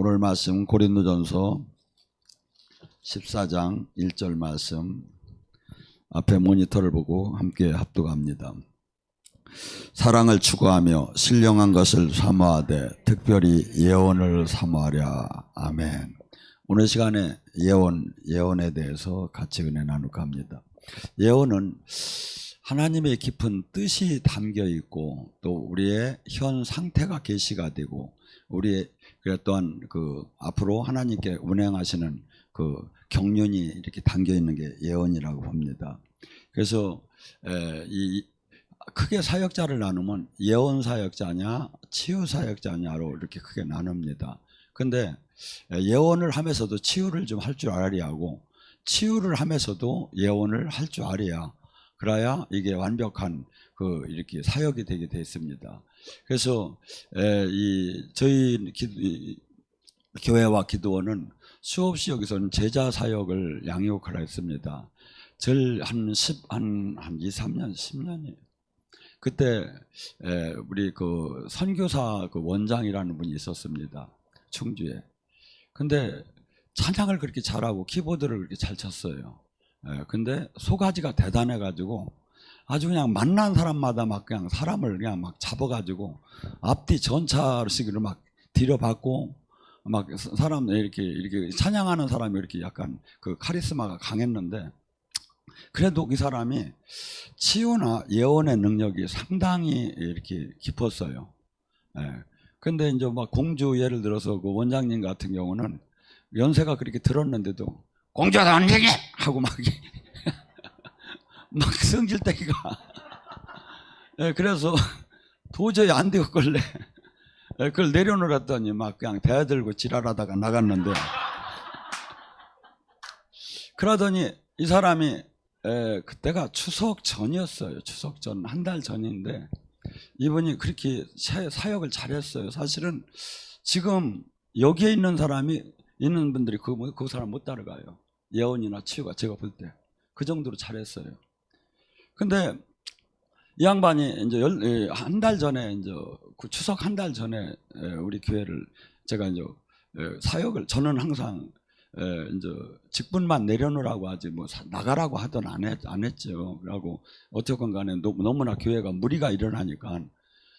오늘 말씀 고린도전서 14장 1절 말씀 앞에 모니터를 보고 함께 합독합니다. 사랑을 추구하며 신령한 것을 사모하되 특별히 예언을 사모하랴. 아멘. 오늘 시간에 예언에 대해서 같이 은혜 나누고 합니다. 예언은 하나님의 깊은 뜻이 담겨 있고 또 우리의 현 상태가 계시가 되고 우리의 또한 앞으로 하나님께 운행하시는 경륜이 이렇게 담겨 있는 게 예언이라고 봅니다. 그래서 크게 사역자를 나누면 예언 사역자냐 치유 사역자냐로 이렇게 크게 나눕니다. 근데 예언을 하면서도 치유를 좀 할 줄 알아야 하고 치유를 하면서도 예언을 할 줄 알아야 그래야 이게 완벽한 이렇게 사역이 되게 됐습니다. 그래서 저희 교회와 기도원은 수없이 여기서는 제자 사역을 양육하라 했습니다. 한 2, 3년, 10년이에요. 그때 우리 선교사 원장이라는 분이 있었습니다. 충주에. 근데 찬양을 그렇게 잘하고 키보드를 그렇게 잘 쳤어요. 근데 소가지가 대단해가지고 아주 그냥 만난 사람마다 그냥 사람을 그냥 잡아가지고 앞뒤 전차식으로 들여받고 사람 이렇게 찬양하는 사람이 이렇게 약간 카리스마가 강했는데 그래도 이 사람이 치유나 예언의 능력이 상당히 이렇게 깊었어요. 근데 이제 공주 예를 들어서 원장님 같은 경우는 연세가 그렇게 들었는데도 공주다 원장님 하고 막 성질대기가 그래서 도저히 안 되겠길래 그걸 내려놓았더니 그냥 배 들고 지랄하다가 나갔는데 그러더니 이 사람이 그때가 추석 전이었어요. 추석 전, 한 달 전인데 이분이 그렇게 사역을 잘했어요. 사실은 지금 여기에 있는 분들이 그 사람 못 따라가요. 예언이나 치유가 제가 볼 때 그 정도로 잘했어요. 근데 이 양반이 이제 한 달 전에 이제 추석 한 달 전에 우리 교회를 제가 이제 사역을 저는 항상 이제 직분만 내려놓으라고 하지 나가라고 하던 안 했죠. 그러고 어쨌건 간에 너무나 교회가 무리가 일어나니까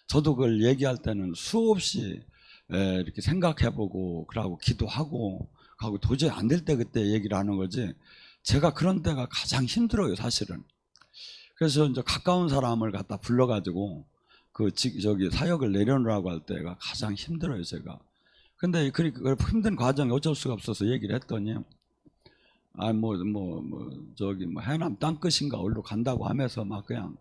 저도 그걸 얘기할 때는 수없이 이렇게 생각해보고 그러고 기도하고 하고 도저히 안 될 때 그때 얘기를 하는 거지. 제가 그런 때가 가장 힘들어요, 사실은. 그래서 이제 가까운 사람을 갖다 불러가지고 저기 사역을 내려놓으라고 할 때가 가장 힘들어요, 제가. 근데 그 힘든 과정이 어쩔 수가 없어서 얘기를 했더니 저기 해남 땅끝인가 어디로 간다고 하면서 그냥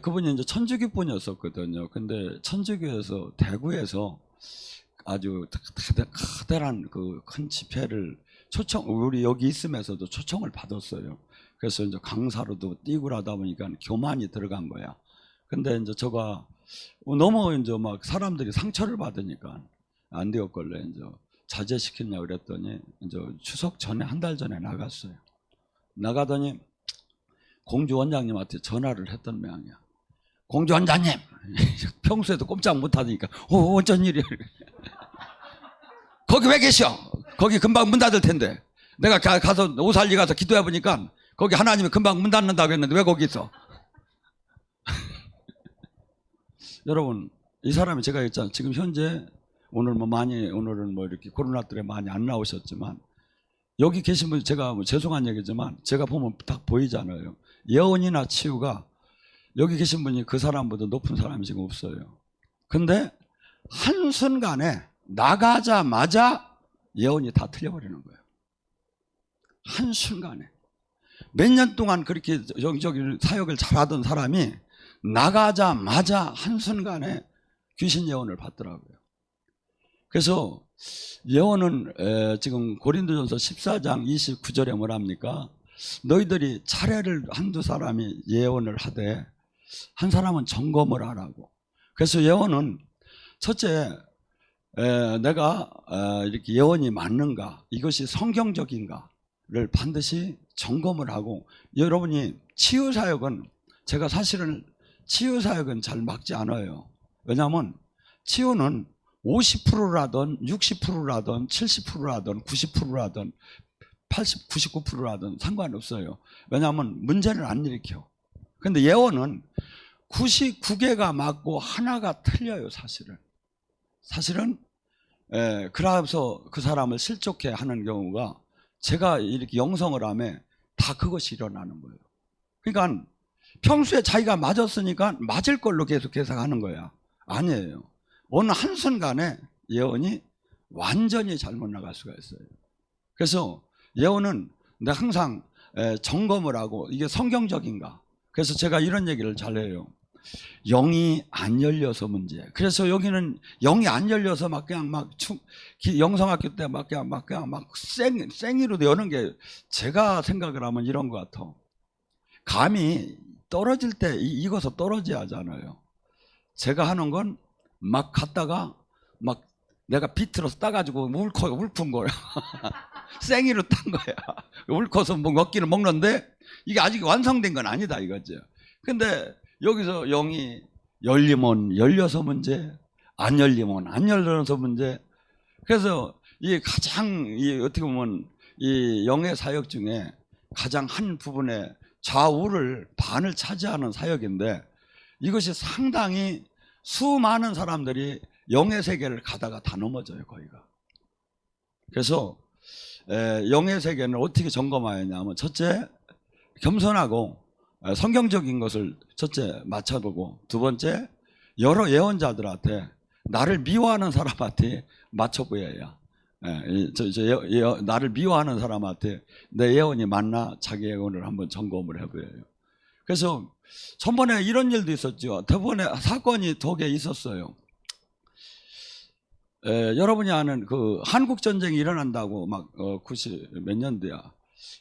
그분이 이제 천주교 분이었었거든요. 근데 천주교에서 대구에서 아주 커다란 큰 집회를 우리 여기 있으면서도 초청을 받았어요. 그래서 이제 강사로도 뛰고 하다 보니까 교만이 들어간 거야. 근데 이제 저가 너무 이제 사람들이 상처를 받으니까 안 되었걸래 이제 자제시켰냐 그랬더니 이제 추석 전에 한 달 전에 나갔어요. 나가더니 공주 원장님한테 전화를 했던 모양이야. 공주 원장님, 평소에도 꼼짝 못 하니까 어쩐 일이야. 거기 왜 계셔? 거기 금방 문 닫을 텐데. 내가 가서 오살리 가서 기도해 보니까 거기 하나님이 금방 문 닫는다고 했는데 왜 거기 있어? 여러분, 이 사람이 제가 했잖아요. 지금 현재 오늘은 이렇게 코로나 때문에 많이 안 나오셨지만 여기 계신 분 제가 죄송한 얘기지만 제가 보면 딱 보이잖아요. 예언이나 치유가 여기 계신 분이 그 사람보다 높은 사람이 지금 없어요. 근데 한순간에 나가자마자 예언이 다 틀려버리는 거예요. 한순간에. 몇 년 동안 그렇게 여기저기 사역을 잘하던 사람이 나가자마자 한순간에 귀신 예언을 받더라고요. 그래서 예언은 지금 고린도전서 14장 29절에 뭐랍니까? 너희들이 차례를 한두 사람이 예언을 하되 한 사람은 점검을 하라고. 그래서 예언은 첫째 내가 이렇게 예언이 맞는가, 이것이 성경적인가를 반드시 점검을 하고, 여러분이 치유사역은 제가 사실은 치유사역은 잘 막지 않아요. 왜냐하면 치유는 50%라든 60%라든 70%라든 90%라든 80, 99%라든 상관없어요. 왜냐하면 문제를 안 일으켜. 근데 예언은 99개가 맞고 하나가 틀려요, 사실은. 사실은, 그래서 그 사람을 실족해 하는 경우가 제가 이렇게 영성을 하면 다 그것이 일어나는 거예요. 그러니까 평소에 자기가 맞았으니까 맞을 걸로 계속 해석하는 거야. 아니에요. 어느 한순간에 예언이 완전히 잘못 나갈 수가 있어요. 그래서 예언은 내가 항상 점검을 하고 이게 성경적인가. 그래서 제가 이런 얘기를 잘 해요. 영이 안 열려서 문제. 그래서 여기는 영이 안 열려서 막 그냥 영성학교 때 막 그냥 생이로 여는 게 제가 생각을 하면 이런 것 같아. 감이 떨어질 때 익어서 떨어져야 하잖아요. 제가 하는 건 막 갔다가 막 내가 비틀어서 따가지고 울픈 거야. 생이로 딴 거야. 울커서 뭐 먹기를 먹는데 이게 아직 완성된 건 아니다 이거죠. 근데 여기서 영이 열리면 열려서 문제, 안 열리면 안 열려서 문제. 그래서 이 가장 어떻게 보면 이 영의 사역 중에 가장 한 부분에 좌우를 반을 차지하는 사역인데 이것이 상당히 수많은 사람들이 영의 세계를 가다가 다 넘어져요, 거기가. 그래서 영의 세계는 어떻게 점검하였냐면 첫째, 겸손하고 성경적인 것을 첫째 맞춰보고 두 번째, 여러 예언자들한테 나를 미워하는 사람한테 맞춰보여야 나를 미워하는 사람한테 내 예언이 맞나 자기 예언을 한번 점검을 해보여요. 그래서 전번에 이런 일도 있었죠. 저번에 사건이 두 개 있었어요. 여러분이 아는 그 한국 전쟁이 일어난다고 막 90 몇 년도야,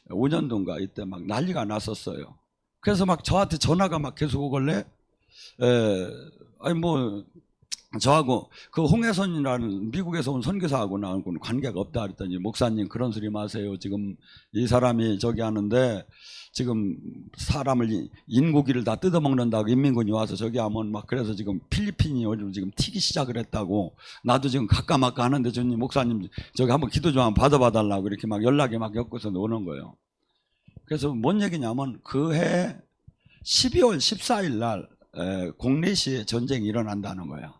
5년도인가 이때 막 난리가 났었어요. 그래서 막 저한테 전화가 막 계속 오길래 아니 뭐 저하고 그 홍해선이라는 미국에서 온 선교사하고 나하고는 관계가 없다 그랬더니 목사님 그런 소리 마세요. 지금 이 사람이 저기 하는데 지금 사람을 인고기를 다 뜯어먹는다고 인민군이 와서 저기 하면 막 그래서 지금 필리핀이 요즘 지금 튀기 시작을 했다고 나도 지금 가까마까 하는데 주님 목사님 저기 한번 기도 좀 한번 받아봐달라고 이렇게 막 연락이 막 엮어서 오는 거예요. 그래서 뭔 얘기냐면 그해 12월 14일 날 공리시에 전쟁이 일어난다는 거야.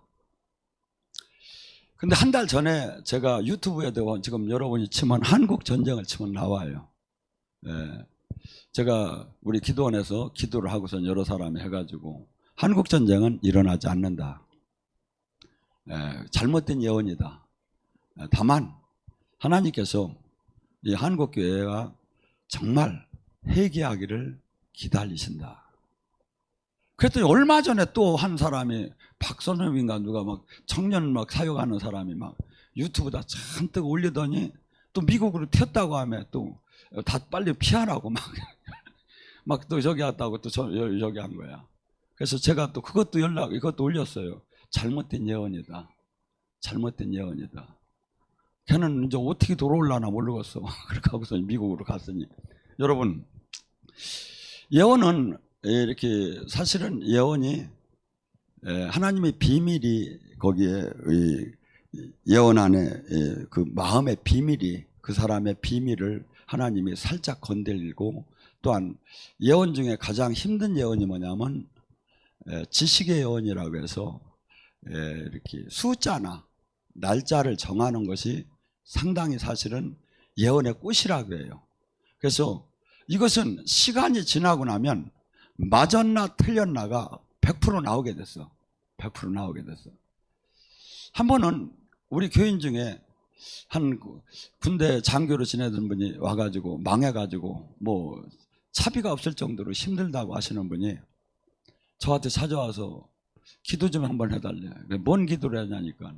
근데 한 달 전에 제가 유튜브에도 지금 여러분이 치면 한국 전쟁을 치면 나와요. 제가 우리 기도원에서 기도를 하고서 여러 사람이 해가지고 한국 전쟁은 일어나지 않는다. 잘못된 예언이다. 다만 하나님께서 이 한국 교회가 정말 회개하기를 기다리신다. 그랬더니 얼마 전에 또 한 사람이 박선영인가 누가 막 청년 막 사역하는 사람이 막 유튜브다 잔뜩 올리더니 또 미국으로 튀었다고 하면 또 다 빨리 피하라고 막 또 저기 왔다고 또 저기 한 거야. 그래서 제가 또 그것도 이것도 올렸어요. 잘못된 예언이다. 잘못된 예언이다. 걔는 이제 어떻게 돌아올라나 모르겠어. 그렇게 하고서 미국으로 갔으니. 여러분, 예언은 이렇게 사실은 예언이 하나님의 비밀이 거기에 예언 안에 그 마음의 비밀이 그 사람의 비밀을 하나님이 살짝 건드리고 또한 예언 중에 가장 힘든 예언이 뭐냐면 지식의 예언이라고 해서 이렇게 숫자나 날짜를 정하는 것이 상당히 사실은 예언의 꽃이라고 해요. 그래서 이것은 시간이 지나고 나면 맞았나 틀렸나가 100% 나오게 됐어. 100% 나오게 됐어. 한 번은 우리 교인 중에 한 군대 장교로 지내던 분이 와가지고 망해가지고 뭐 차비가 없을 정도로 힘들다고 하시는 분이 저한테 찾아와서 기도 좀 한번 해달래. 뭔 기도를 하냐니까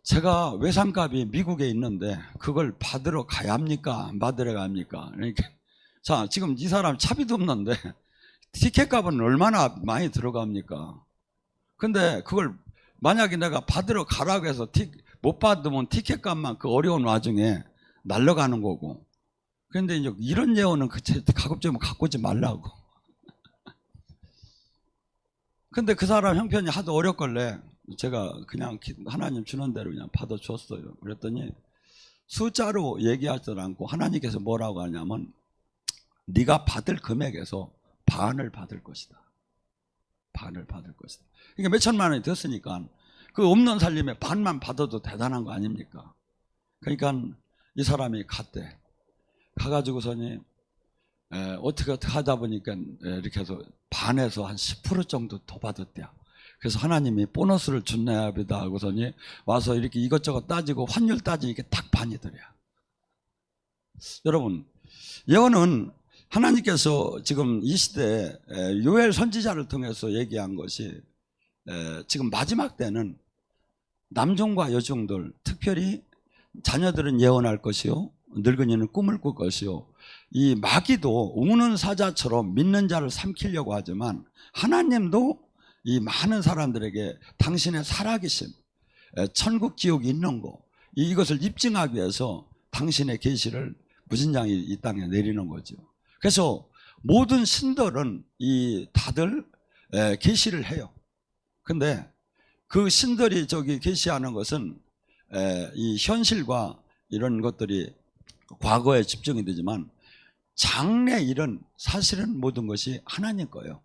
제가 외상값이 미국에 있는데 그걸 받으러 가야 합니까? 안 받으러 갑니까? 그러니까 자, 지금 이 사람 차비도 없는데 티켓값은 얼마나 많이 들어갑니까? 근데 그걸 만약에 내가 받으러 가라고 해서 못 받으면 티켓값만 그 어려운 와중에 날라가는 거고. 그런데 이제 이런 예언은 가급적이면 갖고 오지 말라고. 근데 그 사람 형편이 하도 어렵걸래. 제가 그냥 하나님 주는 대로 그냥 받아줬어요. 그랬더니 숫자로 얘기하지 않고 하나님께서 뭐라고 하냐면 네가 받을 금액에서 반을 받을 것이다. 반을 받을 것이다. 그러니까 몇천만 원이 됐으니까 그 없는 살림에 반만 받아도 대단한 거 아닙니까? 그러니까 이 사람이 갔대. 가가지고서니 어떻게 하다 보니까 이렇게 해서 반에서 한 10% 정도 더 받았대요. 그래서 하나님이 보너스를 준내야 비다 하고서니 와서 이렇게 이것저것 따지고 환율 따지니까 딱 반이더래요. 여러분, 예언은 하나님께서 지금 이 시대에 요엘 선지자를 통해서 얘기한 것이 지금 마지막 때는 남종과 여종들, 특별히 자녀들은 예언할 것이요, 늙은이는 꿈을 꿀 것이요, 이 마귀도 우는 사자처럼 믿는 자를 삼키려고 하지만 하나님도 이 많은 사람들에게 당신의 살아계심, 천국 지옥이 있는 거, 이것을 입증하기 위해서 당신의 계시를 무진장이 이 땅에 내리는 거죠. 그래서 모든 신들은 다들 계시를 해요. 근데 그 신들이 저기 계시하는 것은 이 현실과 이런 것들이 과거에 집중이 되지만 장래 일은 사실은 모든 것이 하나님 거예요.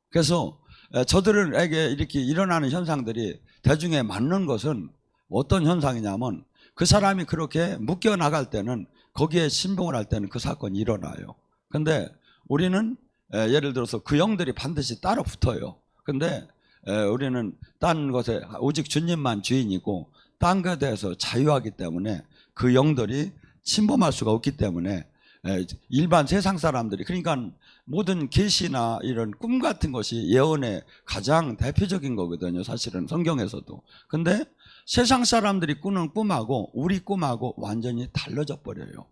그래서 저들에게 이렇게 일어나는 현상들이 대중에 맞는 것은 어떤 현상이냐면 그 사람이 그렇게 묶여 나갈 때는 거기에 신봉을 할 때는 그 사건이 일어나요. 근데 우리는 예를 들어서 그 영들이 반드시 따로 붙어요. 근데 우리는 딴 것에 오직 주님만 주인이고 딴 것에 대해서 자유하기 때문에 그 영들이 침범할 수가 없기 때문에 일반 세상 사람들이, 그러니까 모든 계시나 이런 꿈 같은 것이 예언의 가장 대표적인 거거든요, 사실은 성경에서도. 근데 세상 사람들이 꾸는 꿈하고 우리 꿈하고 완전히 달라져 버려요.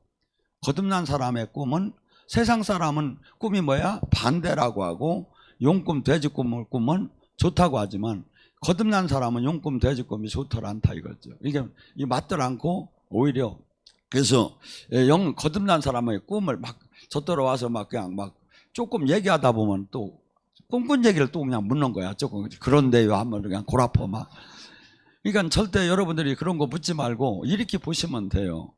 거듭난 사람의 꿈은, 세상 사람은 꿈이 뭐야? 반대라고 하고 용꿈 돼지꿈을 꾸면 좋다고 하지만 거듭난 사람은 용꿈 돼지꿈이 좋더라 않다 이거죠. 이게 맞들 않고 오히려, 그래서 거듭난 사람의 꿈을 막 젖들어 와서 막 그냥 막 조금 얘기하다 보면 또 꿈꾼 얘기를 또 그냥 묻는 거야. 조금 그런데요 하면 그냥 골아퍼 막. 그러니까 절대 여러분들이 그런 거 묻지 말고 이렇게 보시면 돼요.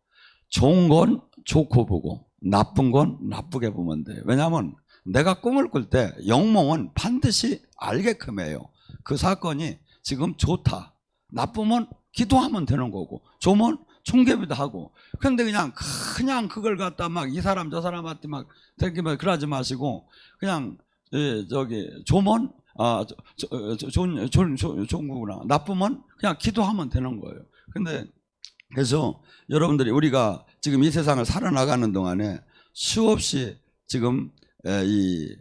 좋은 건 좋고 보고 나쁜 건 나쁘게 보면 돼요. 왜냐하면 내가 꿈을 꿀 때 영몽은 반드시 알게끔 해요. 그 사건이 지금 좋다, 나쁘면 기도하면 되는 거고, 좋으면 총개비도 하고. 그런데 그냥 그걸 갖다 막 이 사람 저 사람한테 막 되게 막 그러지 마시고 그냥 좋으면 좋은 거구나, 나쁘면 그냥 기도하면 되는 거예요. 근데 그래서 여러분들이 우리가 지금 이 세상을 살아나가는 동안에 수없이 지금 이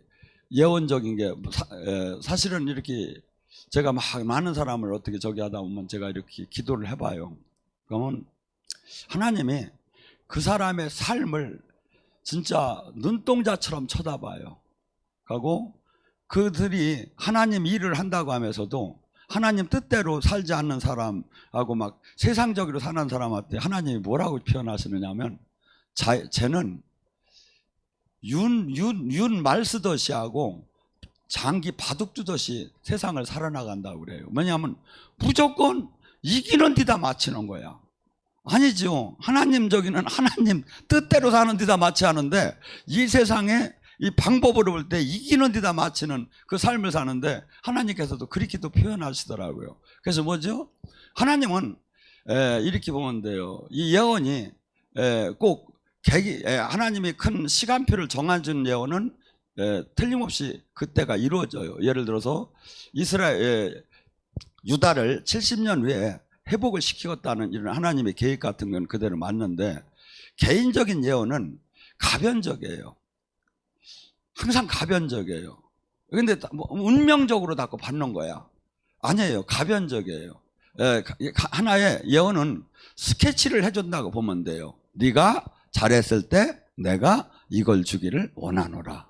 예언적인 게 사실은 이렇게 제가 막 많은 사람을 어떻게 저기 하다 보면 제가 이렇게 기도를 해봐요. 그러면 하나님이 그 사람의 삶을 진짜 눈동자처럼 쳐다봐요. 그리고 그들이 하나님 일을 한다고 하면서도 하나님 뜻대로 살지 않는 사람하고 막 세상적으로 사는 사람한테 하나님이 뭐라고 표현하시느냐 하면 쟤는 윤 말 쓰듯이 하고 장기 바둑 두듯이 세상을 살아나간다고 그래요. 왜냐하면 무조건 이기는 데다 맞추는 거야. 아니죠. 하나님적이는 하나님 뜻대로 사는 데다 맞추는데 이 세상에 이 방법으로 볼 때 이기는 데다 맞추는 그 삶을 사는데 하나님께서도 그렇게도 표현하시더라고요. 그래서 뭐죠? 하나님은 이렇게 보면 돼요. 이 예언이 꼭 하나님이 큰 시간표를 정해준 예언은 틀림없이 그때가 이루어져요. 예를 들어서 유다를 70년 후에 회복을 시키겠다는 이런 하나님의 계획 같은 건 그대로 맞는데, 개인적인 예언은 가변적이에요. 항상 가변적이에요. 근데 운명적으로 자꾸 받는 거야. 아니에요. 가변적이에요. 하나의 예언은 스케치를 해준다고 보면 돼요. 네가 잘했을 때 내가 이걸 주기를 원하노라.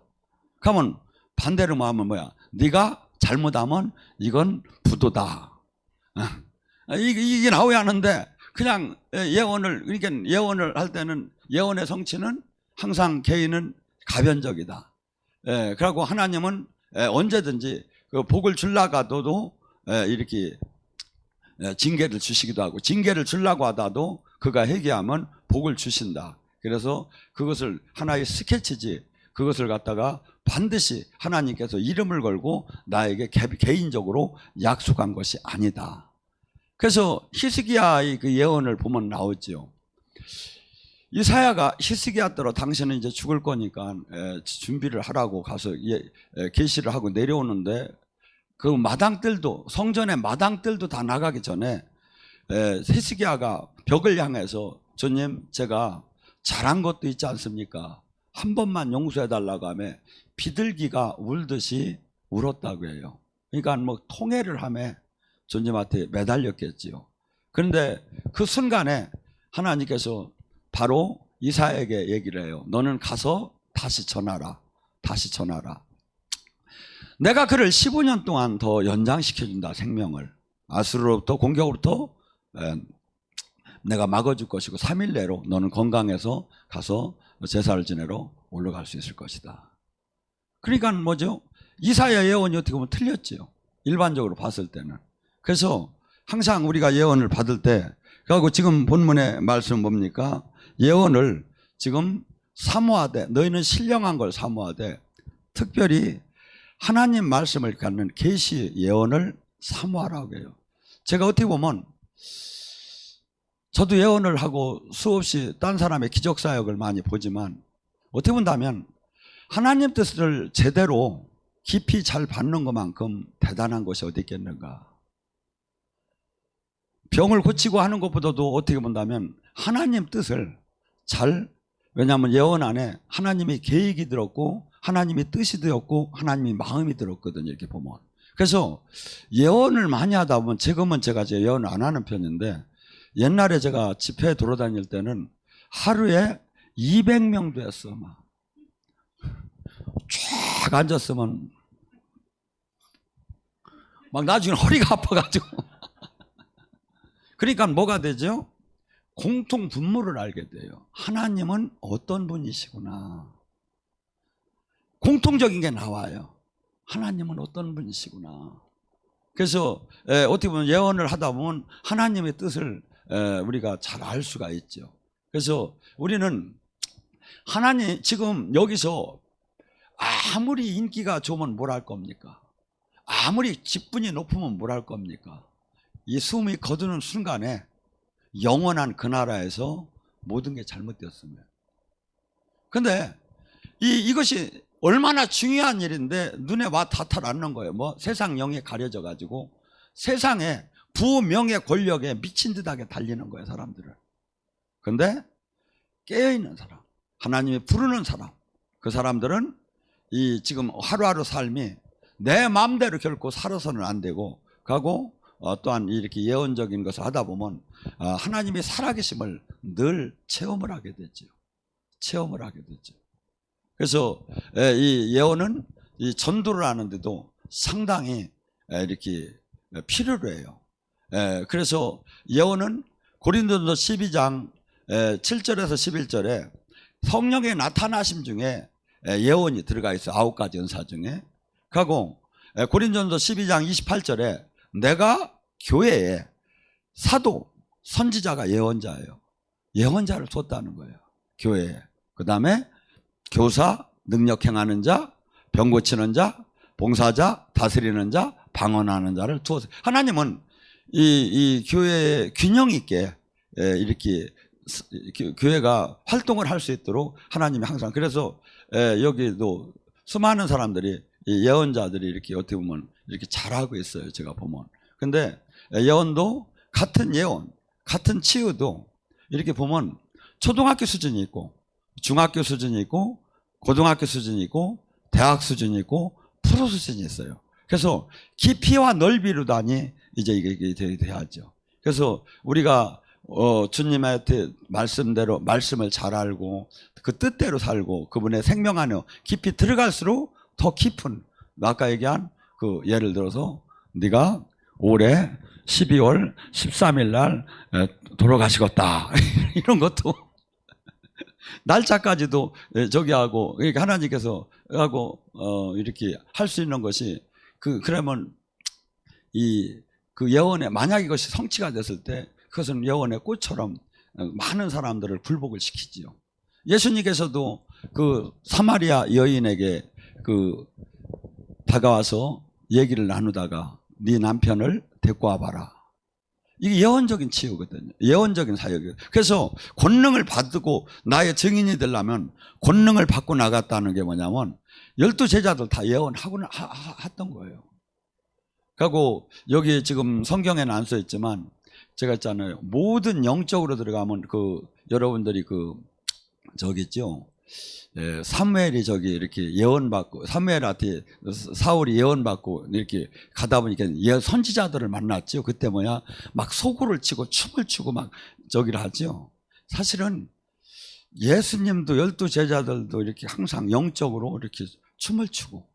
그러면 반대로 하면 뭐야? 네가 잘못하면 이건 부도다. 이게 나와야 하는데 그냥 그러니까 예언을 할 때는 예언의 성취는 항상 개인은 가변적이다. 그리고 하나님은 언제든지 그 복을 줄라가도 이렇게 징계를 주시기도 하고, 징계를 주려고 하다도 그가 회개하면 복을 주신다. 그래서 그것을 하나의 스케치지, 그것을 갖다가 반드시 하나님께서 이름을 걸고 나에게 개인적으로 약속한 것이 아니다. 그래서 히스기야의 그 예언을 보면 나오죠. 이사야가 히스기야더러 당신은 이제 죽을 거니까 준비를 하라고 가서 계시를 하고 내려오는데, 그 마당들도, 성전의 마당들도 다 나가기 전에 히스기야가 벽을 향해서 주님, 제가 잘한 것도 있지 않습니까? 한 번만 용서해달라고 하며 비둘기가 울듯이 울었다고 해요. 그러니까 뭐 통회를 하며 주님한테 매달렸겠지요. 그런데 그 순간에 하나님께서 바로 이사야에게 얘기를 해요. 너는 가서 다시 전하라. 다시 전하라. 내가 그를 15년 동안 더 연장시켜준다. 생명을. 아수르로부터, 공격으로부터 내가 막아줄 것이고 3일 내로 너는 건강해서 가서 제사를 지내러 올라갈 수 있을 것이다. 그러니까 뭐죠? 이사야 예언이 어떻게 보면 틀렸죠. 일반적으로 봤을 때는. 그래서 항상 우리가 예언을 받을 때, 그리고 지금 본문의 말씀 뭡니까? 예언을 지금 사모하되, 너희는 신령한 걸 사모하되, 특별히 하나님 말씀을 갖는 계시 예언을 사모하라고 해요. 제가 어떻게 보면 저도 예언을 하고 수없이 딴 사람의 기적사역을 많이 보지만, 어떻게 본다면 하나님 뜻을 제대로 깊이 잘 받는 것만큼 대단한 것이 어디 있겠는가. 병을 고치고 하는 것보다도 어떻게 본다면 하나님 뜻을 잘, 왜냐하면 예언 안에 하나님의 계획이 들었고 하나님의 뜻이 들었고 하나님의 마음이 들었거든요, 이렇게 보면. 그래서 예언을 많이 하다 보면, 지금은 제가 예언을 안 하는 편인데, 옛날에 제가 집회 돌아다닐 때는 하루에 200명도 했어. 막 쫙 앉았으면 막 나중에 허리가 아파가지고 그러니까 뭐가 되죠? 공통 분모를 알게 돼요. 하나님은 어떤 분이시구나. 공통적인 게 나와요. 하나님은 어떤 분이시구나. 그래서 어떻게 보면 예언을 하다 보면 하나님의 뜻을 우리가 잘 알 수가 있죠. 그래서 우리는 하나님, 지금 여기서 아무리 인기가 좋으면 뭘 할 겁니까? 아무리 직분이 높으면 뭘 할 겁니까? 이 숨이 거두는 순간에 영원한 그 나라에서 모든 게 잘못되었습니다. 근데 이것이 얼마나 중요한 일인데 눈에 와 닿지 않는 거예요. 뭐 세상 영에 가려져 가지고 세상에 부명예 권력에 미친 듯하게 달리는 거예요, 사람들을. 근데 깨어있는 사람, 하나님이 부르는 사람, 그 사람들은 이 지금 하루하루 삶이 내 마음대로 결코 살아서는 안 되고, 가고 또한 이렇게 예언적인 것을 하다 보면 하나님의 살아계심을 늘 체험을 하게 되죠. 체험을 하게 되죠. 그래서 이 예언은 이 전도를 하는데도 상당히 이렇게 필요로 해요. 그래서 예언은 고린도전서 12장 7절에서 11절에 성령의 나타나심 중에 예언이 들어가 있어요. 9가지 은사 중에. 그리고 고린도전서 12장 28절에 내가 교회에 사도, 선지자가 예언자예요. 예언자를 뒀다는 거예요, 교회에. 그 다음에 교사, 능력 행하는 자, 병 고치는 자, 봉사자, 다스리는 자, 방언하는 자를 두었어요. 하나님은 이 교회에 균형 있게 이렇게 교회가 활동을 할 수 있도록 하나님이 항상, 그래서 여기도 수많은 사람들이, 예언자들이 이렇게 어떻게 보면 이렇게 잘하고 있어요, 제가 보면. 근데 예언도 같은 예언, 같은 치유도 이렇게 보면 초등학교 수준이 있고 중학교 수준이 있고 고등학교 수준이 있고 대학 수준이 있고 프로 수준이 있어요. 그래서 깊이와 넓이로다니 이제 이게 돼야죠. 그래서 우리가 주님한테 말씀대로 말씀을 잘 알고 그 뜻대로 살고 그분의 생명 안에 깊이 들어갈수록 더 깊은, 아까 얘기한 그 예를 들어서 네가 올해 12월 13일 날 돌아가시겠다 이런 것도 날짜까지도 저기 하고, 그러니까 하나님께서 하고 이렇게 할 수 있는 것이 그러면 그 예언에 만약 이것이 성취가 됐을 때 그것은 예언의 꽃처럼 많은 사람들을 굴복을 시키지요. 예수님께서도 그 사마리아 여인에게 그 다가와서 얘기를 나누다가 네 남편을 데리고 와봐라. 이게 예언적인 치유거든요. 예언적인 사역이에요. 그래서 권능을 받고 나의 증인이 되려면 권능을 받고 나갔다는 게 뭐냐면 12제자들 다 예언하고 했던 거예요. 그리고 여기 지금 성경에는 안 써있지만 제가 있잖아요. 모든 영적으로 들어가면 그 여러분들이 그 저기 있죠. 사무엘이 저기 이렇게 예언받고 사무엘한테 사울이 예언받고 이렇게 가다 보니까 선지자들을 만났죠. 그때 뭐야 막 소구를 치고 춤을 추고 막 저기를 하죠. 사실은 예수님도 12제자들도 이렇게 항상 영적으로 이렇게 춤을 추고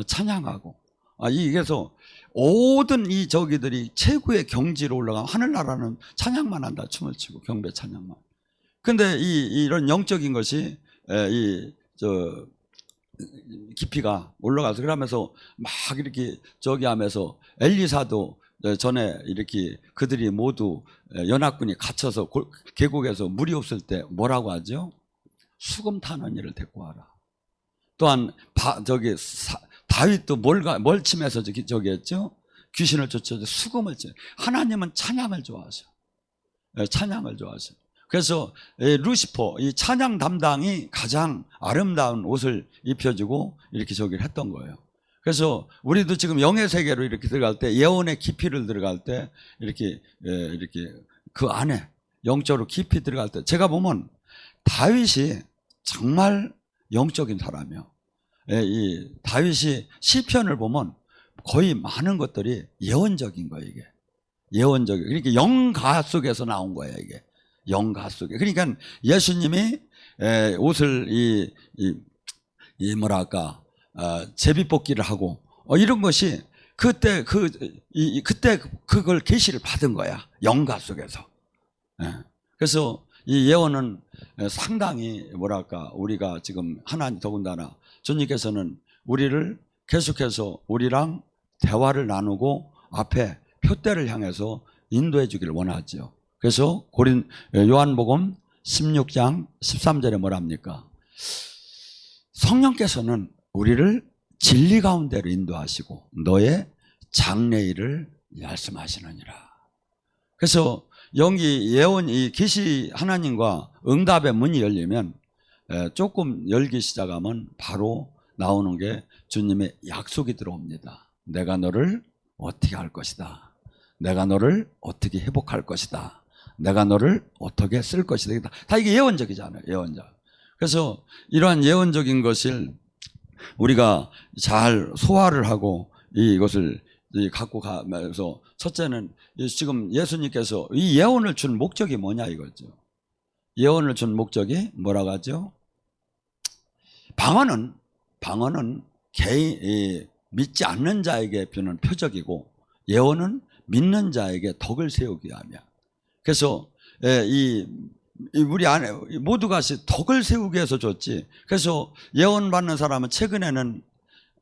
찬양하고 그래서 모든 이 저기들이 최고의 경지로 올라가 하늘나라는 찬양만 한다. 춤을 추고 경배 찬양만. 근데 이런 영적인 것이 깊이가 올라가서 그러면서 막 이렇게 저기 하면서 엘리사도 전에 이렇게 그들이 모두 연합군이 갇혀서 계곡에서 물이 없을 때 뭐라고 하죠? 수금 타는 이를 데리고 와라. 또한 다윗도 뭘 치면서 저기 했죠? 귀신을 쫓아서 수금을 쳐. 하나님은 찬양을 좋아하셔. 찬양을 좋아하셔. 그래서 루시퍼 이 찬양 담당이 가장 아름다운 옷을 입혀주고 이렇게 저기를 했던 거예요. 그래서 우리도 지금 영의 세계로 이렇게 들어갈 때 예언의 깊이를 들어갈 때 이렇게 그 안에 영적으로 깊이 들어갈 때 제가 보면 다윗이 정말 영적인 사람이요. 이 다윗이 시편을 보면 거의 많은 것들이 예언적인 거예요. 이게 예언적인 그러니까 영가 속에서 나온 거예요. 이게 영가 속에. 그러니까 예수님이 옷을 뭐랄까 제비뽑기를 하고 이런 것이 그때 그걸 계시를 받은 거야. 영가 속에서. 그래서 이 예언은 상당히 뭐랄까 우리가 지금 하나님 더군다나 주님께서는 우리를 계속해서 우리랑 대화를 나누고 앞에 표대를 향해서 인도해 주기를 원하죠. 그래서 요한복음 16장 13절에 뭐랍니까? 성령께서는 우리를 진리 가운데로 인도하시고 너의 장래일을 말씀하시느니라. 그래서 여기 예언 이 계시 하나님과 응답의 문이 열리면 조금 열기 시작하면 바로 나오는 게 주님의 약속이 들어옵니다. 내가 너를 어떻게 할 것이다. 내가 너를 어떻게 회복할 것이다. 내가 너를 어떻게 쓸 것이다. 다 이게 예언적이잖아요. 예언적. 그래서 이러한 예언적인 것을 우리가 잘 소화를 하고 이것을 갖고 가면서 첫째는 지금 예수님께서 이 예언을 준 목적이 뭐냐 이거죠. 예언을 준 목적이 뭐라고 하죠? 방언은 개인 믿지 않는 자에게 주는 표적이고 예언은 믿는 자에게 덕을 세우기 위함이야. 그래서 우리 안에 모두가 덕을 세우기 위해서 줬지. 그래서 예언 받는 사람은 최근에는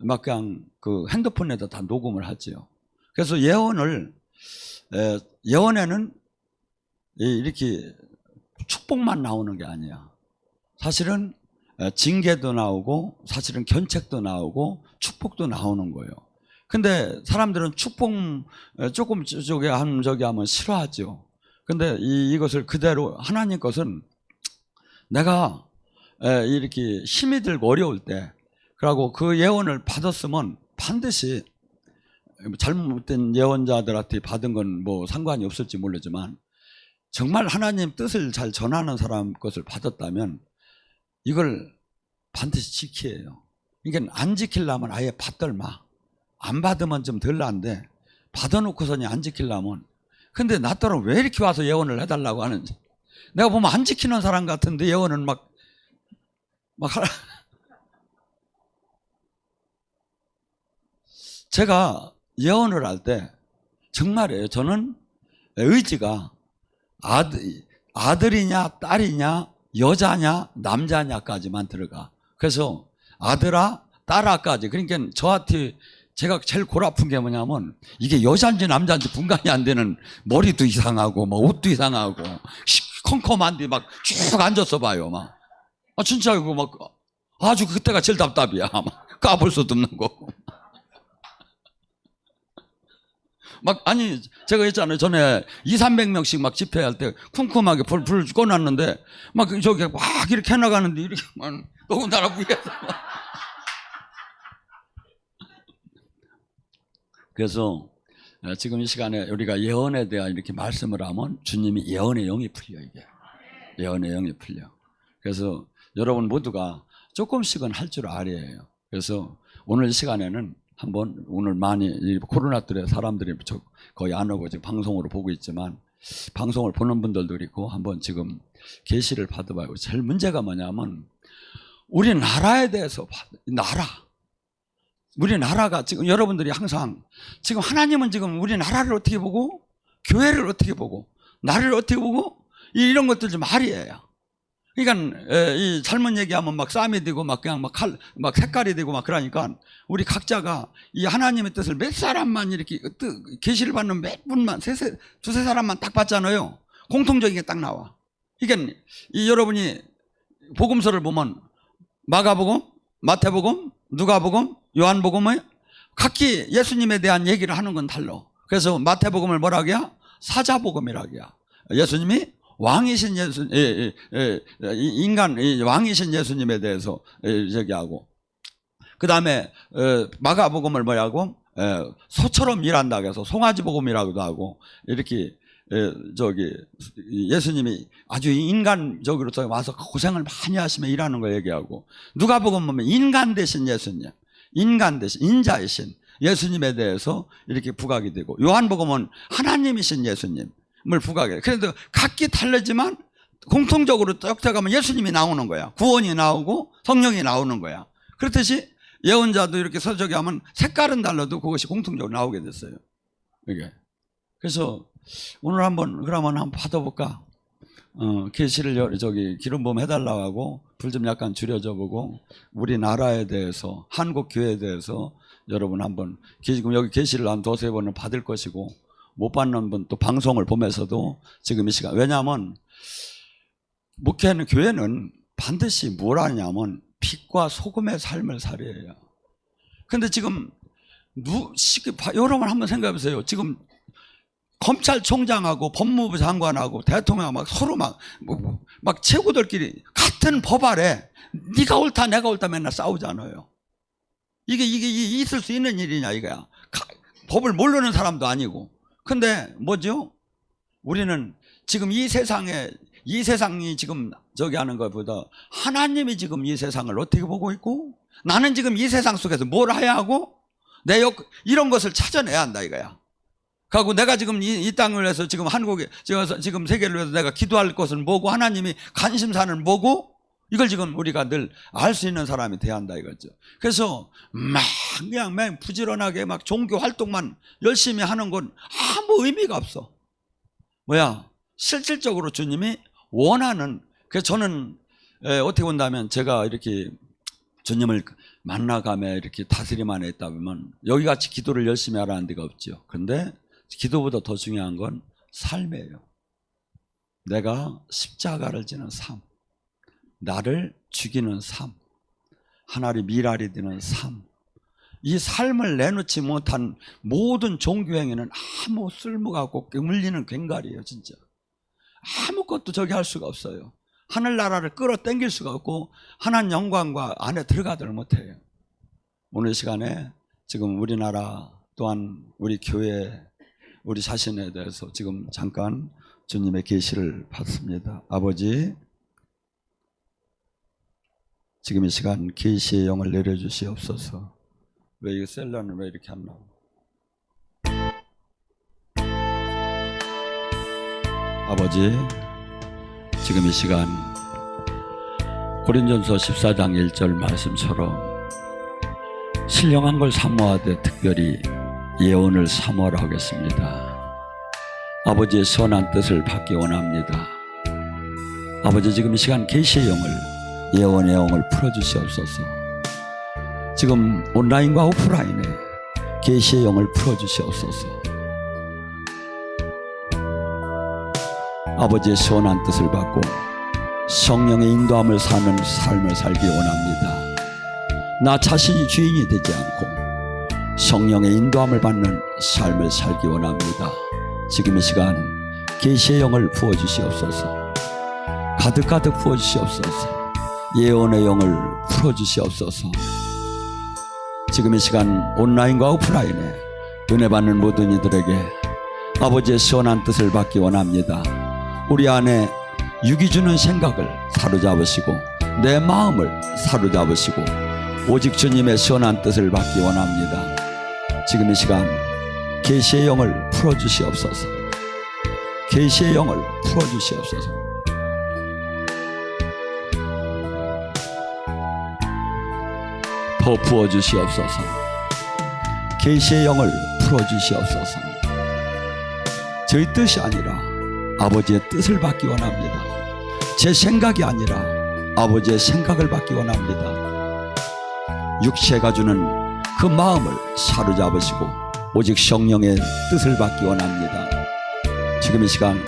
막 그냥 그 핸드폰에다 다 녹음을 하지요. 그래서 예언에는 이렇게 축복만 나오는 게 아니야. 사실은 징계도 나오고 사실은 견책도 나오고 축복도 나오는 거예요. 근데 사람들은 축복 조금 저기 하면 싫어하죠. 근데 이것을 그대로 하나님 것은 내가 이렇게 힘이 들고 어려울 때 그리고 그 예언을 받았으면 반드시 잘못된 예언자들한테 받은 건 뭐 상관이 없을지 모르지만 정말 하나님 뜻을 잘 전하는 사람 것을 받았다면 이걸 반드시 지켜야 해요. 그러니까 안 지키려면 아예 받들마. 안 받으면 좀 덜 난데 받아놓고서는 안 지키려면 근데 나더러 왜 이렇게 와서 예언을 해달라고 하는지 내가 보면 안 지키는 사람 같은데 예언은 막 제가 예언을 할 때 정말이에요. 저는 의지가 아들이냐 딸이냐 여자냐 남자냐까지만 들어가. 그래서 아들아 딸아까지 그러니까 저한테 제가 제일 골 아픈 게 뭐냐면 이게 여자인지 남자인지 분간이 안 되는 머리도 이상하고 막 옷도 이상하고 컴컴한데 막 쭉 앉아서 봐요. 막 진짜 이거 막 아주 그때가 제일 답답이야. 막 까볼 수도 없는 거고. 막 아니 제가 했잖아요. 전에 200~300명씩 막 집회할 때 쿰쿰하게 불 꺼놨는데 막 저기 막 이렇게 해나가는데 이렇게 막 더군다나 위에서 그래서 지금 이 시간에 우리가 예언에 대한 이렇게 말씀을 하면 주님이 예언의 영이 풀려. 이게 예언의 영이 풀려. 그래서 여러분 모두가 조금씩은 할 줄 알아요. 그래서 오늘 이 시간에는 한번 오늘 많이 이 코로나 때문에 사람들이 거의 안 오고 지금 방송으로 보고 있지만 방송을 보는 분들도 있고 한번 지금 계시를 받아봐요. 제일 문제가 뭐냐면 우리나라에 대해서 우리나라가 지금 여러분들이 항상 지금 하나님은 지금 우리나라를 어떻게 보고 교회를 어떻게 보고 나를 어떻게 보고 이런 것들 좀 말이에요. 그러니까 이 잘못 얘기하면 막 쌈이 되고 막 그냥 막 색깔이 되고 막 그러니까 우리 각자가 이 하나님의 뜻을 몇 사람만 이렇게 계시를 받는 몇 분만 두세 사람만 딱 받잖아요. 공통적인 게 딱 나와. 그러니까 이 여러분이 복음서를 보면 마가복음, 마태복음, 누가복음, 요한복음에 각기 예수님에 대한 얘기를 하는 건 달라. 그래서 마태복음을 뭐라고 해야? 사자복음이라고 해야. 예수님이 왕이신 인간 왕이신 예수님에 대해서 얘기하고, 그 다음에 마가복음을 뭐라고? 소처럼 일한다고 해서 송아지복음이라고도 하고, 이렇게 예수님이 아주 인간적으로 와서 고생을 많이 하시며 일하는 걸 얘기하고, 누가복음 보면 인간 대신 예수님, 인간 대신 인자이신 예수님에 대해서 이렇게 부각이 되고, 요한복음은 하나님이신 예수님을 부각해요. 그래도 각기 다르지만 공통적으로 쭉 가면 예수님이 나오는 거야. 구원이 나오고 성령이 나오는 거야. 그렇듯이 예언자도 이렇게 서적이 하면 색깔은 달라도 그것이 공통적으로 나오게 됐어요. 이게. 그래서 오늘 그러면 한번 받아볼까? 계시를 기름 부음 해달라고 하고 불 좀 약간 줄여줘 보고 우리나라에 대해서 한국 교회에 대해서 여러분 한번 지금 여기 계시를 한 두세 번은 받을 것이고 못 받는 분 또 방송을 보면서도 지금 이 시간, 왜냐하면 목회하는 교회는 반드시 뭘 하냐면 빛과 소금의 삶을 살아야. 근데 지금 여러분 한번 생각해 보세요. 지금 검찰총장하고 법무부 장관하고 대통령 막 서로 막 최고들끼리 같은 법 아래 네가 옳다 내가 옳다 맨날 싸우잖아요. 이게 있을 수 있는 일이냐 이거야. 법을 모르는 사람도 아니고. 근데 뭐죠? 우리는 지금 이 세상이 지금 하는 것보다 하나님이 지금 이 세상을 어떻게 보고 있고 나는 지금 이 세상 속에서 뭘 해야 하고 이런 것을 찾아내야 한다 이거야. 그리고 내가 지금 이 땅을 위해서 지금 한국에 지금 세계를 위해서 내가 기도할 것은 뭐고 하나님이 관심사는 뭐고 이걸 지금 우리가 늘 알 수 있는 사람이 돼야 한다 이거죠. 그래서 그냥 부지런하게 종교 활동만 열심히 하는 건 아무 의미가 없어. 실질적으로 주님이 원하는. 그래서 저는 어떻게 본다면 제가 이렇게 주님을 만나가며 이렇게 다스림 안에 있다 보면 여기같이 기도를 열심히 하라는 데가 없죠. 근데 기도보다 더 중요한 건 삶이에요. 내가 십자가를 지는 삶, 나를 죽이는 삶, 하나님 미랄이 되는 삶, 이 삶을 내놓지 못한 모든 종교행위는 아무 쓸모가 없고 물리는 괭갈이에요. 진짜 아무것도 저기 할 수가 없어요. 하늘나라를 끌어당길 수가 없고 하나님 영광과 안에 들어가지를 못해요. 오늘 시간에 지금 우리나라 또한 우리 교회 우리 자신에 대해서 지금 잠깐 주님의 계시를 받습니다. 아버지, 지금 이 시간 계시의 영을 내려주시옵소서. 왜 이 셀러는 왜 이렇게 안 나와? 아버지, 지금 이 시간 고린전서 14장 1절 말씀처럼 신령한 걸 사모하되 특별히 예언을 사모하라 하겠습니다. 아버지의 선한 뜻을 받기 원합니다. 아버지, 지금 이 시간 계시의 영을, 예언의 영을 풀어주시옵소서. 지금 온라인과 오프라인에 계시의 영을 풀어주시옵소서. 아버지의 선한 뜻을 받고 성령의 인도함을 사는 삶을 살기 원합니다. 나 자신이 주인이 되지 않고 성령의 인도함을 받는 삶을 살기 원합니다. 지금 이 시간 계시의 영을 부어주시옵소서. 가득가득 부어주시옵소서. 예언의 영을 풀어주시옵소서. 지금 이 시간 온라인과 오프라인에 은혜 받는 모든 이들에게 아버지의 선한 뜻을 받기 원합니다. 우리 안에 육이 주는 생각을 사로잡으시고 내 마음을 사로잡으시고 오직 주님의 선한 뜻을 받기 원합니다. 지금 이 시간 계시의 영을 풀어주시옵소서. 계시의 영을 풀어주시옵소서. 더 부어주시옵소서. 계시의 영을 풀어주시옵소서. 저희 뜻이 아니라 아버지의 뜻을 받기 원합니다. 제 생각이 아니라 아버지의 생각을 받기 원합니다. 육체가 주는 그 마음을 사로잡으시고 오직 성령의 뜻을 받기 원합니다. 지금 이 시간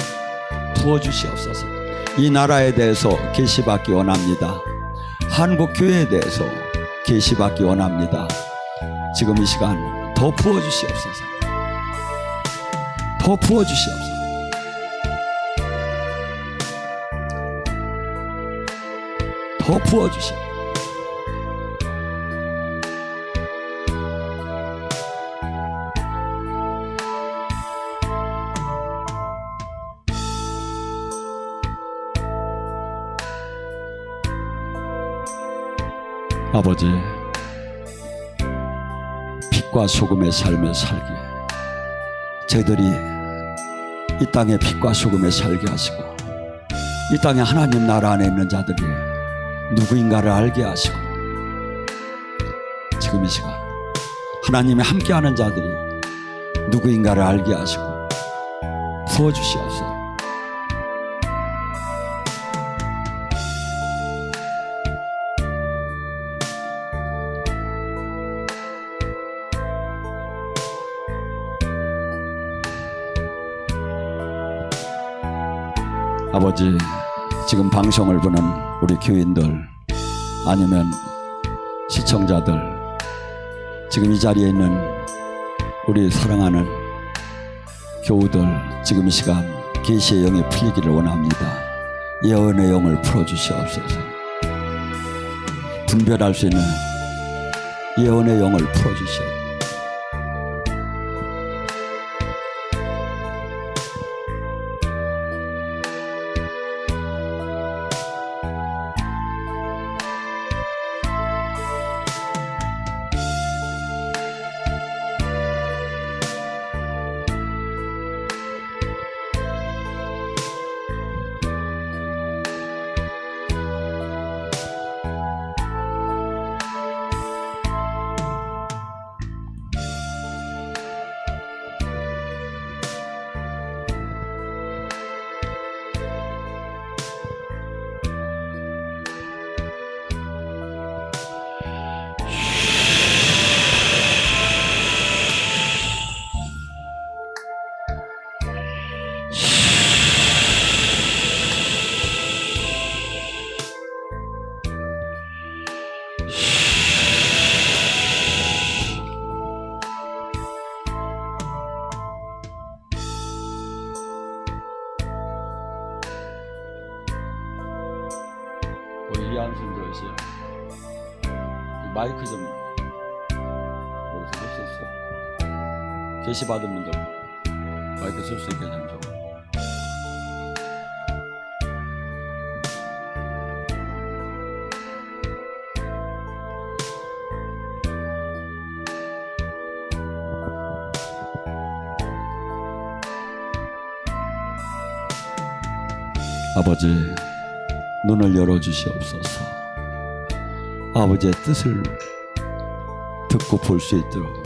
부어주시옵소서. 이 나라에 대해서 계시받기 원합니다. 한국 교회에 대해서 계시받기 원합니다. 지금 이 시간 더 부어주시옵소서. 더 부어주시옵소서. 더 부어주시옵소서. 아버지, 빛과 소금의 삶을 살게, 저희들이 이 땅에 빛과 소금에 살게 하시고 이 땅에 하나님 나라 안에 있는 자들이 누구인가를 알게 하시고 지금 이 시간 하나님이 함께하는 자들이 누구인가를 알게 하시고 부어주시옵소서. 아버지, 지금 방송을 보는 우리 교인들 아니면 시청자들, 지금 이 자리에 있는 우리 사랑하는 교우들, 지금 이 시간 계시의 영이 풀리기를 원합니다. 예언의 영을 풀어주시옵소서. 분별할 수 있는 예언의 영을 풀어주시옵소서. 이한순 교시 마이크 좀 여기서 할 수 있어? 계시 받은 분들 마이크 쓸 수 있게 좀 줘. 아버지, 눈을 열어주시옵소서. 아버지의 뜻을 듣고 볼 수 있도록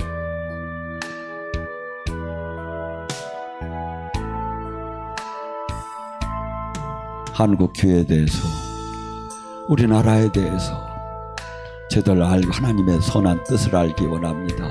한국 교회에 대해서, 우리나라에 대해서 제대로 알고 하나님의 선한 뜻을 알기 원합니다.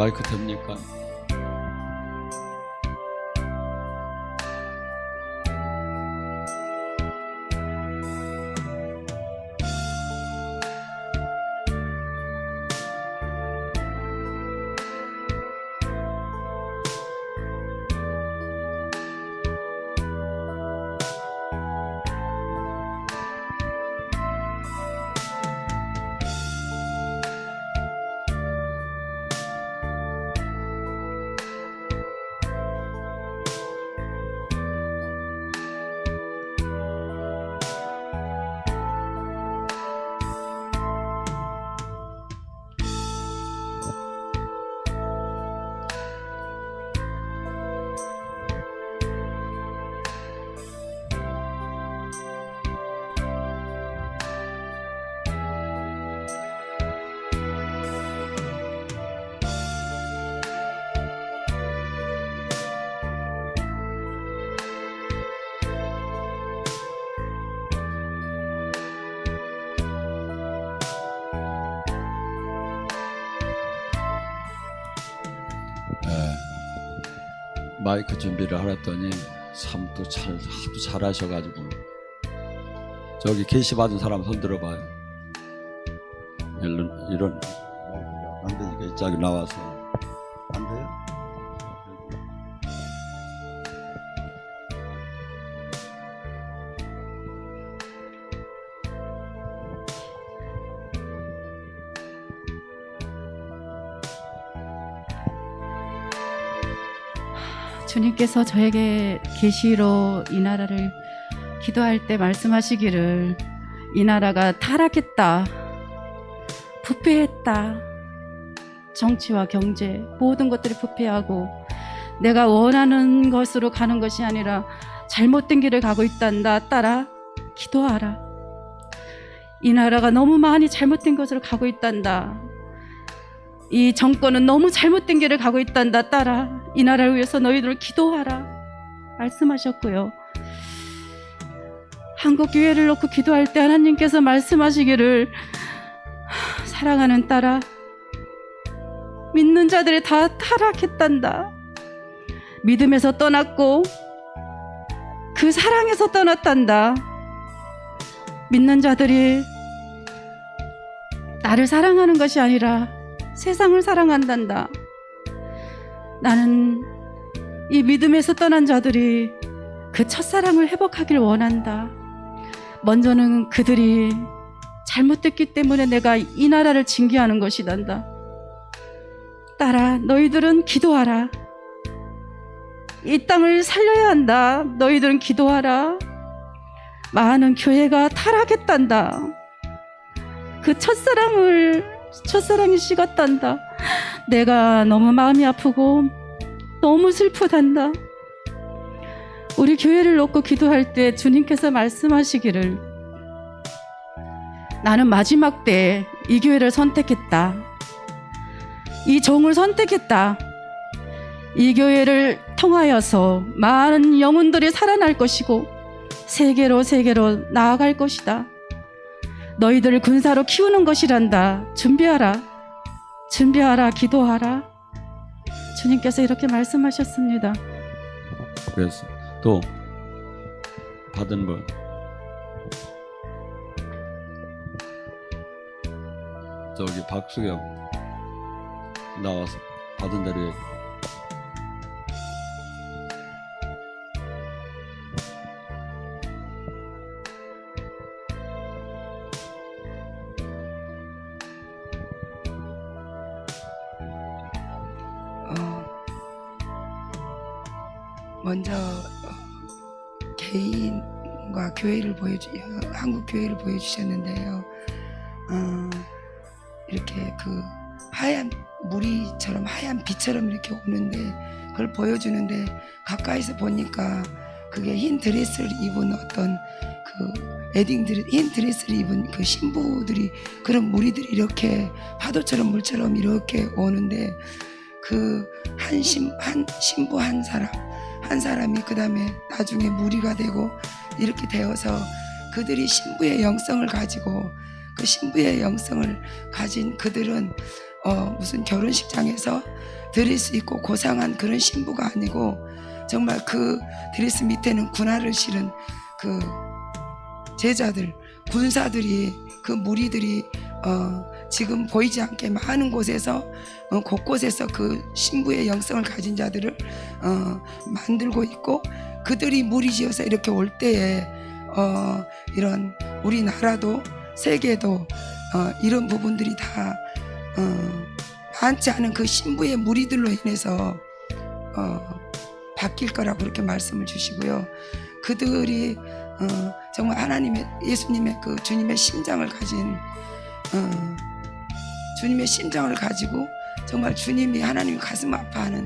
마이크 됩니까? 마이크 준비를 하랬더니 참 또 하도 잘하셔가지고. 저기 계시 받은 사람 손 들어봐요. 이런 안 되니까 이쪽에 나와서. 안 돼요? 주님께서 저에게 계시로 이 나라를 기도할 때 말씀하시기를, 이 나라가 타락했다, 부패했다, 정치와 경제 모든 것들이 부패하고 내가 원하는 것으로 가는 것이 아니라 잘못된 길을 가고 있단다. 따라 기도하라. 이 나라가 너무 많이 잘못된 것으로 가고 있단다. 이 정권은 너무 잘못된 길을 가고 있단다. 따라 이 나라를 위해서 너희들 기도하라 말씀하셨고요. 한국 교회를 놓고 기도할 때 하나님께서 말씀하시기를, 사랑하는 딸아, 믿는 자들이 다 타락했단다. 믿음에서 떠났고 그 사랑에서 떠났단다. 믿는 자들이 나를 사랑하는 것이 아니라 세상을 사랑한단다. 나는 이 믿음에서 떠난 자들이 그 첫사랑을 회복하길 원한다. 먼저는 그들이 잘못됐기 때문에 내가 이 나라를 징계하는 것이단다. 딸아, 너희들은 기도하라. 이 땅을 살려야 한다. 너희들은 기도하라. 많은 교회가 타락했단다. 그 첫사랑이 식었단다. 내가 너무 마음이 아프고 너무 슬프단다. 우리 교회를 놓고 기도할 때 주님께서 말씀하시기를, 나는 마지막 때에 이 교회를 선택했다. 이 종을 선택했다. 이 교회를 통하여서 많은 영혼들이 살아날 것이고 세계로 나아갈 것이다. 너희들을 군사로 키우는 것이란다. 준비하라. 기도하라. 주님께서 이렇게 말씀하셨습니다. 그래서 또 받은 분, 저기 박수경 나와서 받은 대로 얘기. 먼저 개인과 교회를 한국 교회를 보여주셨는데요. 이렇게 그 하얀 무리처럼 하얀 빛처럼 이렇게 오는데 그걸 보여주는데 가까이서 보니까 그게 흰 드레스를 입은 어떤 그 흰 드레스를 입은 그 신부들이, 그런 무리들이 이렇게 파도처럼 물처럼 이렇게 오는데 그 한 신부 한 사람이 그 다음에 나중에 무리가 되고 이렇게 되어서 그들이 신부의 영성을 가지고, 그 신부의 영성을 가진 그들은 무슨 결혼식장에서 드레스 입고 고상한 그런 신부가 아니고 정말 그 드레스 밑에는 군화를 실은 그 제자들, 군사들이, 그 무리들이 지금 보이지 않게 많은 곳에서 곳곳에서 그 신부의 영성을 가진 자들을 만들고 있고, 그들이 무리지어서 이렇게 올 때에 이런 우리나라도 세계도 이런 부분들이 다 많지 않은 그 신부의 무리들로 인해서 바뀔 거라고 그렇게 말씀을 주시고요. 그들이 정말 하나님의, 예수님의 그 주님의 심장을 가진 주님의 심장을 가지고 정말 주님이, 하나님이 가슴 아파하는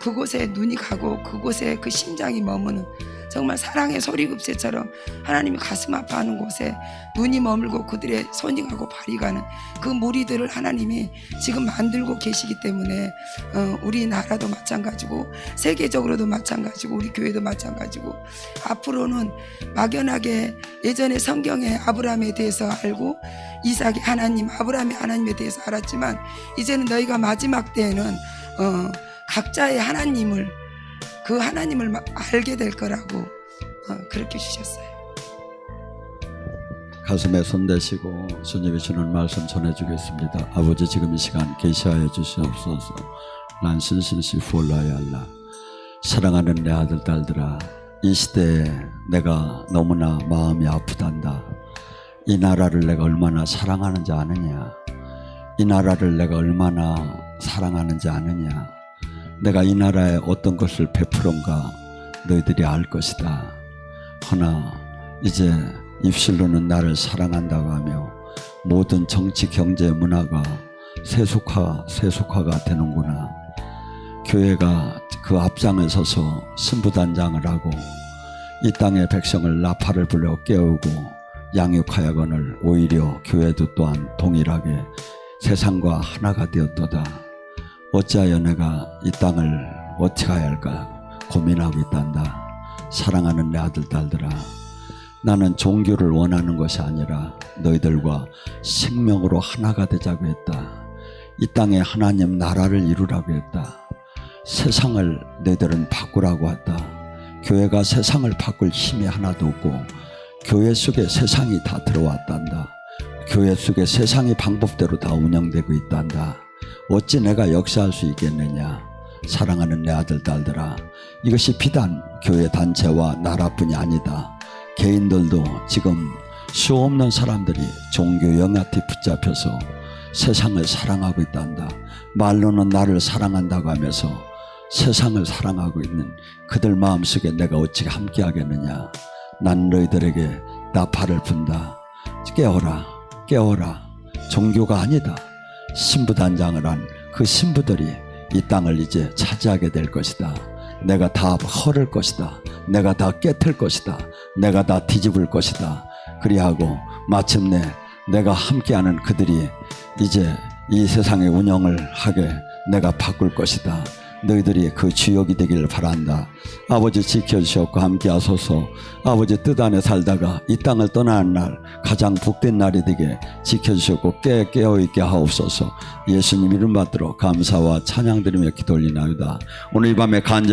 그곳에 눈이 가고 그곳에 그 심장이 머무는, 정말 사랑의 소리급새처럼 하나님이 가슴 아파하는 곳에 눈이 머물고 그들의 손이 가고 발이 가는 그 무리들을 하나님이 지금 만들고 계시기 때문에 우리나라도 마찬가지고 세계적으로도 마찬가지고 우리 교회도 마찬가지고, 앞으로는 막연하게 예전에 성경에 아브라함에 대해서 알고 이삭의 하나님, 아브라함의 하나님에 대해서 알았지만, 이제는 너희가 마지막 때에는 각자의 하나님을, 그 하나님을 알게 될 거라고 그렇게 주셨어요. 가슴에 손 대시고 주님이 주는 말씀 전해주겠습니다. 아버지, 지금 이 시간 계시하여 주시옵소서. 난 신신시 후올라야 할라. 사랑하는 내 아들 딸들아, 이 시대에 내가 너무나 마음이 아프단다. 이 나라를 내가 얼마나 사랑하는지 아느냐? 이 나라를 내가 얼마나 사랑하는지 아느냐? 내가 이 나라에 어떤 것을 베푸는가 너희들이 알 것이다. 허나 이제 입술로는 나를 사랑한다고 하며 모든 정치, 경제, 문화가 세속화가 되는구나. 교회가 그 앞장을 서서 신부단장을 하고 이 땅의 백성을 나팔을 불려 깨우고 양육하여거늘 오히려 교회도 또한 동일하게 세상과 하나가 되었도다. 어찌하여 내가 이 땅을 어떻게 해야 할까 고민하고 있단다. 사랑하는 내 아들 딸들아, 나는 종교를 원하는 것이 아니라 너희들과 생명으로 하나가 되자고 했다. 이 땅에 하나님 나라를 이루라고 했다. 세상을 너희들은 바꾸라고 했다. 교회가 세상을 바꿀 힘이 하나도 없고 교회 속에 세상이 다 들어왔단다. 교회 속에 세상이 방법대로 다 운영되고 있단다. 어찌 내가 역사할 수 있겠느냐. 사랑하는 내 아들 딸들아, 이것이 비단 교회 단체와 나라뿐이 아니다. 개인들도 지금 수없는 사람들이 종교 영향에 붙잡혀서 세상을 사랑하고 있단다. 말로는 나를 사랑한다고 하면서 세상을 사랑하고 있는 그들 마음속에 내가 어찌 함께 하겠느냐. 난 너희들에게 나팔을 분다. 깨어라, 깨어라. 종교가 아니다. 신부단장을 한 그 신부들이 이 땅을 이제 차지하게 될 것이다. 내가 다 헐을 것이다. 내가 다 깨틀 것이다. 내가 다 뒤집을 것이다. 그리하고 마침내 내가 함께하는 그들이 이제 이 세상의 운영을 하게 내가 바꿀 것이다. 너희들이 그 주역이 되기를 바란다. 아버지, 지켜주셨고 함께하소서. 아버지, 뜻 안에 살다가 이 땅을 떠나는 날 가장 복된 날이 되게 지켜주셨고 깨어있게 하옵소서. 예수님 이름 받들어 감사와 찬양드리며 기도 올리나이다. 오늘 이 밤에 간절